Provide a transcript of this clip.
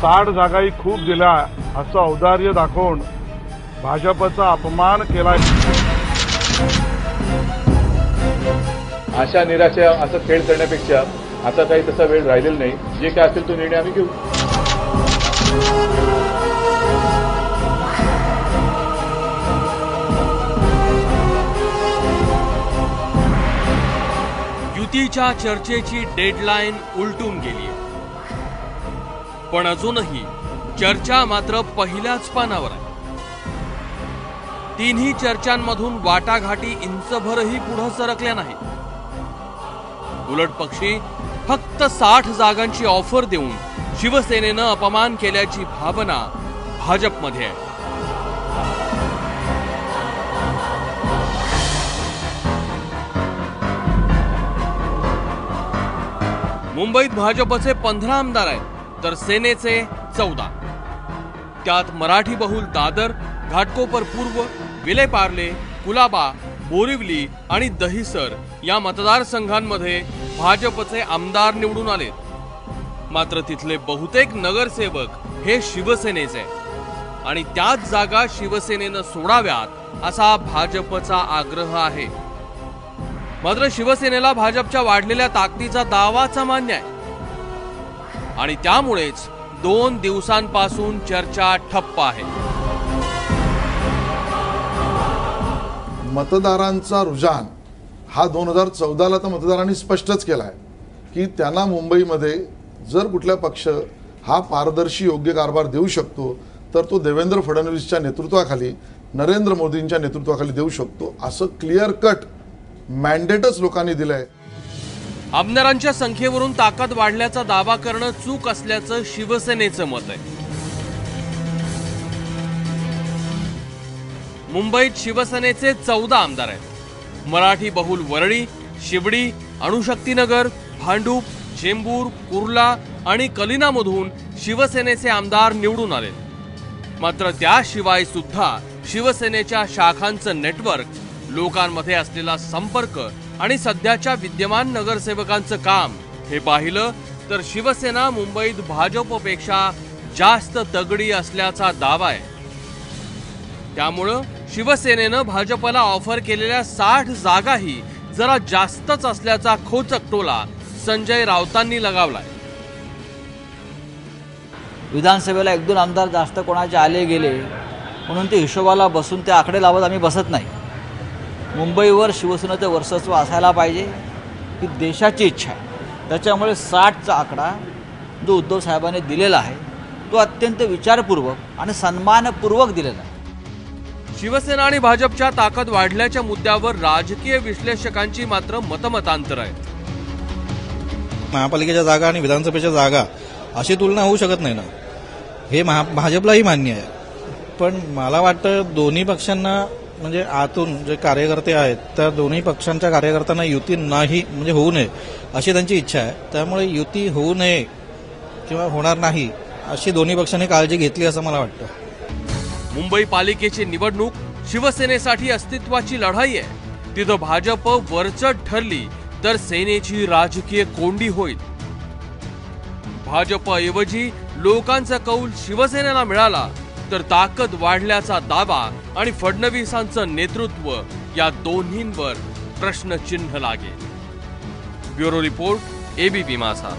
60 जागाही खूप दिल्या असं औदार्य दाखवून भाजपचा अपमान केला। आशा निराशा असं खेळ करण्यापेक्षा आता काही तसा वेळ राहिलेला नाही। जे काय असेल तो निर्णय आम्ही घेऊ। युतीच्या चर्चेची डेडलाईन उलटून गेली, पण अजूनही चर्चा मात्र पहिल्याच पानावर आहे। तीनही चर्चांमधून वाटाघाटी इंचभरही पुढे सरकल्या नाहीत। उलट पक्षी फक्त 60 जागांची ऑफर देऊन शिवसेनेनं अपमान केल्याची भावना भाजपमध्ये आहे। मुंबईत भाजपचे 15 आमदार आहेत तर सेनेचे 14। त्यात मराठी बहुल दादर, घाटकोपर पूर्व, विलेपार्ले, कुलाबा, बोरिवली आणि दहिसर या मतदारसंघांमध्ये भाजपचे आमदार निवडून आले। मात्र तिथले बहुतेक नगरसेवक हे शिवसेनेचे आणि त्याच जागा शिवसेनेनं सोडाव्यात असा भाजपचा आग्रह आहे। मात्र शिवसेनेला भाजपच्या वाढलेल्या ताकदीचा दावाच मान्य आहे आणि त्यामुळेच 2 दिवसांपासून चर्चा ठप्प आहे। मतदारांचा रुझान हा 2014ला तर मतदारांनी स्पष्टच केलाय की त्यांना मुंबईमध्ये जर कुठला पक्ष हा पारदर्शी योग्य कारभार देऊ शकतो तर तो देवेंद्र फडणवीसच्या नेतृत्वाखाली, नरेंद्र मोदींच्या नेतृत्वाखाली देऊ शकतो, असं क्लिअर कट मॅन्डेटच लोकांनी दिलंय। आमदारांच्या संख्येवरून ताकद वाढल्याचा दावा करणं चूक असल्याचं शिवसेनेचं मत आहे। मुंबईत शिवसेनेचे 14 आमदार आहेत। मराठी बहुल वरळी, शिवडी, अणुशक्तीनगर, भांडूप, चेंबूर, कुर्ला आणि कलिनामधून शिवसेनेचे आमदार निवडून आले। मात्र त्याशिवाय सुद्धा शिवसेनेच्या शाखांचं नेटवर्क, लोकांमध्ये असलेला संपर्क आणि सध्याच्या विद्यमान नगरसेवकांचं काम हे पाहिलं तर शिवसेना मुंबईत भाजपपेक्षा जास्त तगडी असल्याचा दावा आहे। त्यामुळं शिवसेनेनं भाजपला ऑफर केलेल्या 60 जागाही जरा जास्तच असल्याचा खोचक टोला संजय राऊतांनी लगावलाय। विधानसभेला 1-2 आमदार जास्त कोणाचे आले गेले म्हणून ते हिशोबाला बसून ते आकडे लावत आम्ही बसत नाही। मुंबईवर शिवसेनेचं वर्चस्व असायला पाहिजे ही देशाची इच्छा आहे। त्याच्यामुळे 60चा आकडा जो उद्धव साहेबांनी दिलेला आहे तो अत्यंत विचारपूर्वक आणि सन्मानपूर्वक दिलेला आहे। शिवसेना आणि भाजपच्या ताकद वाढल्याच्या मुद्द्यावर राजकीय विश्लेषकांची मात्र मतमतांतर आहेत। महापालिकेच्या जागा आणि विधानसभेच्या जागा अशी तुलना होऊ शकत नाही ना, हे भाजपलाही मान्य आहे। पण मला वाटतं दोन्ही पक्षांना म्हणजे आतून जे कार्यकर्ते आहेत त्या दोन्ही पक्षांच्या कार्यकर्त्यांना युती नाही म्हणजे होऊ नये अशी त्यांची इच्छा आहे। त्यामुळे युती होऊ नये किंवा होणार नाही अशी दोन्ही पक्षांनी काळजी घेतली असं मला वाटतं। मुंबई पालिकेची निवडणूक शिवसेनेसाठी अस्तित्वाची लढाई आहे। तिथं भाजप वरचढ ठरली तर सेनेची राजकीय कोंडी होईल। भाजपऐवजी लोकांचा कौल शिवसेनेला मिळाला तर ताकद वाढल्याचा दावा आणि फडणवीसांचं नेतृत्व या दोन्हींवर प्रश्नचिन्ह लागेल। ब्युरो रिपोर्ट, एबीपी माझा।